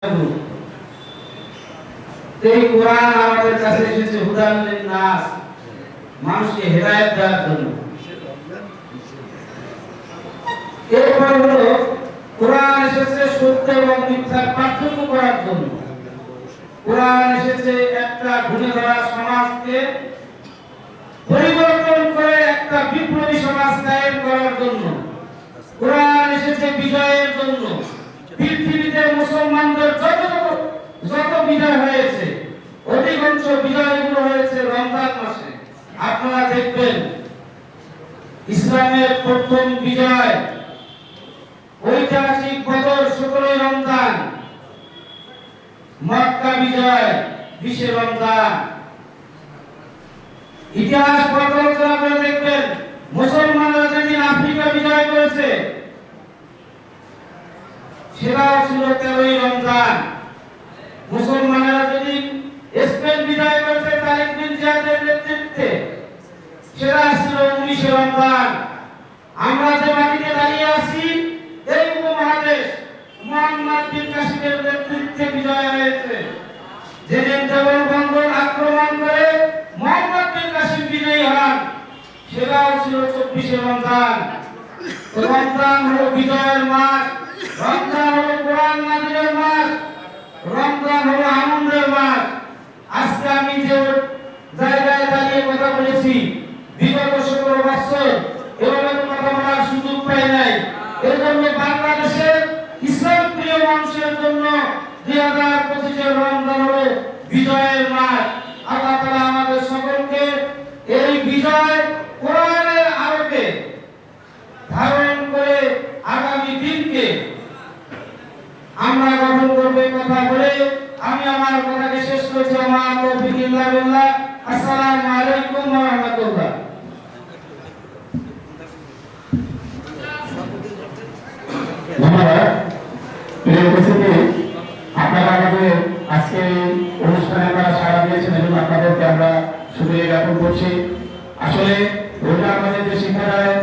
এই কোরআন আমাদের কাছে এসেছে হুদাল লিন-নাস, মানুষকে হেদায়েত দেওয়ার জন্য। এরপর হলো কোরআন এসেছে সত্য এবং মিথ্যার পার্থক্য করার জন্য। কোরআন এসেছে একটা ঘুরে ধরা সমাজকে পরিবর্তন করে একটা বিপ্লবী সমাজ কায়েম করার জন্য। কোরআন এসেছে বিজয়ের জন্য। পৃথিবীতে মুসলমানদের যত বিজয় হয়েছে, অধিকাংশ বিজয়গুলো হয়েছে রমজান মাসে। আপনারা দেখবেন ইসলামের প্রথম বিজয় ঐতিহাসিক বদর 17 রমজান, মক্কা বিজয় 20 রমজান। ইতিহাস পর্যালোচনা করে দেখবেন মুসলমানরা যেদিন আফ্রিকা বিজয় করেছে সেটাও ছিল 13 রমজান। মুসলমানেরা যেদিন স্পেন বিজয় করেছে তারিক বিন জিয়াদের নেতৃত্বে সেটা ছিল 19 রমজান। আমরা যে মাটিতে দাঁড়িয়ে আছি এই উপমহাদেশ মুহাম্মদ বিন কাসিমের নেতৃত্বে বিজয় হয়েছে। যেদিন দেওবন্দ আক্রমণ করে মুহাম্মদ বিন কাসিম বিজয়ী হন সেটাও ছিল 24 রমজান। রমজান হলো বিজয়ের মাস, রমজান হলো কোরআন নাযিলের মাস, রমজান হলো আনন্দের মাস। আজকে আমি যে জায়গায় দাঁড়িয়ে কথা বলেছি বিগত 17 বছর এভাবে কথা বলার সুযোগ পাই নাই। এর জন্য বাংলাদেশের ইসলাম প্রিয় মানুষের জন্য 2025 রমজান হলো বিজয়ের মাস। আল্লাহ তাআলা আমাদের সকলকে এই বিজয় কোরআনের আলোকে ধারণ করে আগামী দিনকে আমরা গঠন করবে কথা বলে আমি আমার কথাকে শেষ করছি। আমার তৌফিক ইল্লা বিল্লাহ। আসসালামু আলাইকুম ওয়া রাহমাতুল্লাহ। ধন্যবাদ। প্রিয় উপস্থিতি, আপনারা আমাদের আজকে অনুষ্ঠানে আপনারা সাড়া দিয়েছেন এবং আপনাদেরকে আমরা শুভেচ্ছা জ্ঞাপন করছি। আসলে রোজা আমাদের যে শিক্ষা দেয়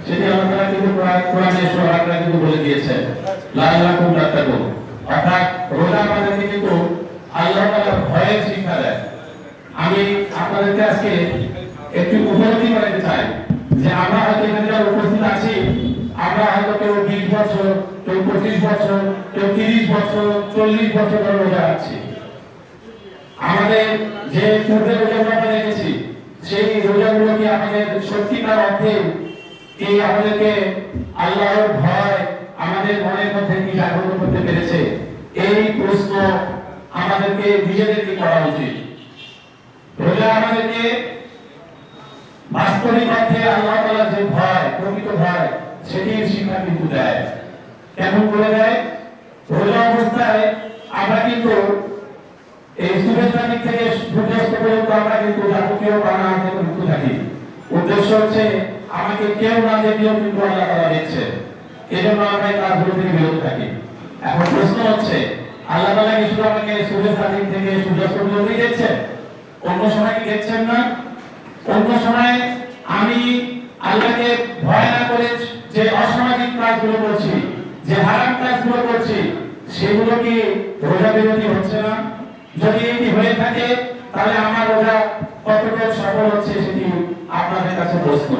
সেটি আল্লাহ তাআলা কিন্তু কোরআনে সূরা আল-বাকারা কিন্তু বলে দিয়েছেন, লাআল্লাকুম তাত্তাকুন। অর্থাৎ রোজা আমাদেরকে কিন্তু আল্লাহ তাআলার ভয়ের শিক্ষা দেয়। আমি আপনাদেরকে আজকে একটু উপলব্ধি করাতে চাই যে আমরা হয়তো এখানে যারা উপস্থিত আছি আমরা হয়তো কেউ 20 বছর, কেউ 25 বছর, কেউ 30 বছর, 40 বছর ধরে রোজা রাখছি। আমাদের যে পূর্বে রোজাগুলো আমরা রেখেছি সেই রোজাগুলো কি আমাদের সত্যিকার অর্থে কি আমাদেরকে আল্লাহর ভয় আমাদের মনের মধ্যে কি জাগ্রত করতে পেরেছে? এই প্রশ্ন আমাদেরকে নিজেদেরকে করা উচিত। রোজা আমাদেরকে বাস্তবিক অর্থে আল্লাহ তাআলার যে ভয়, প্রকৃত ভয় সেটির শিক্ষা কিন্তু দেয়। কেমন করে দেয়? রোজা অবস্থায় আমরা কিন্তু এই সূর্যোদয় থেকে সূর্যাস্ত পর্যন্ত আমরা কিন্তু যাবতীয় প্রাণায়াম থেকে মুক্ত থাকি। উদ্দেশ্য হচ্ছে আমাকে কেউ না দেখলেও কিন্তু আল্লাহ তাআলা দেখছে, এজন্য আমরা এই কাজগুলো থেকে বিরত থাকি। এখন প্রশ্ন হচ্ছে আল্লাহ তাআলা কি শুধু আমাকে সূর্যোদয় থেকে সূর্যাস্ত পর্যন্তই দেখছেন? অন্য সময় কি দেখছেন না? অন্য সময় আমি আল্লাহকে ভয় না করে যে অসামাজিক কাজগুলো করছি, যে হারাম কাজগুলো করছি, সেগুলো কি রোজা বিরোধী হচ্ছে না? যদি এটি হয়ে থাকে তাহলে আমার রোজা কতটা সফল হচ্ছে সেটি আপনাদের কাছে প্রশ্ন।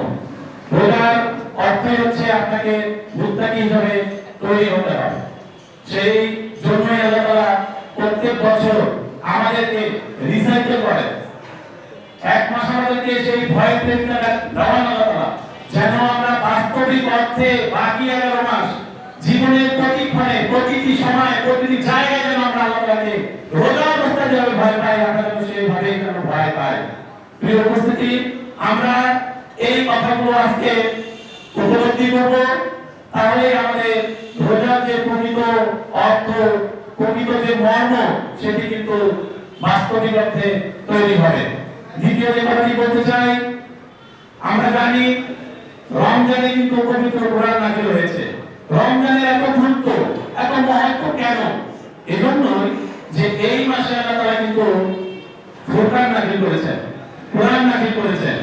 রোজার অর্থ হচ্ছে আপনাকে মুত্তাকি হিসেবে তৈরি হতে হবে। সেই জন্যই আল্লাহ তাআলা প্রত্যেক বছর আমাদেরকে রিসাইকেল করে। এক মাস আমাদেরকে সেই ভয়ের প্রেরণাটা দেওয়ান আল্লাহ তাআলা, যেন আমরা বাস্তবিক অর্থে বাকি 11 মাস জীবনের প্রতিক্ষণে, প্রতিটি সময়ে, প্রতিটি জায়গায় যেন আমরা আল্লাহ তাআলাকে রোজা অবস্থায় যেভাবে ভয় পাই আমরা যেন সেইভাবে যেন ভয় পাই। প্রিয় উপস্থিতি, আমরা এই কথাগুলো আজকে উপলব্ধি করব, তাহলে আমাদের রোজার যে প্রকৃত অর্থ, প্রকৃত যে মর্ম সেটি কিন্তু বাস্তবিক অর্থে তৈরি হবে। দ্বিতীয় যে কথাটি বলতে চাই, আমরা জানি রমজানে কিন্তু পবিত্র কোরআন নাযিল হয়েছে। রমজানের এত গুরুত্ব, এত মহত্ব কেন? এজন্যই যে এই মাসে আল্লাহ তাআলা কিন্তু ফুরকান নাযিল করেছেন, কোরআন নাযিল করেছেন।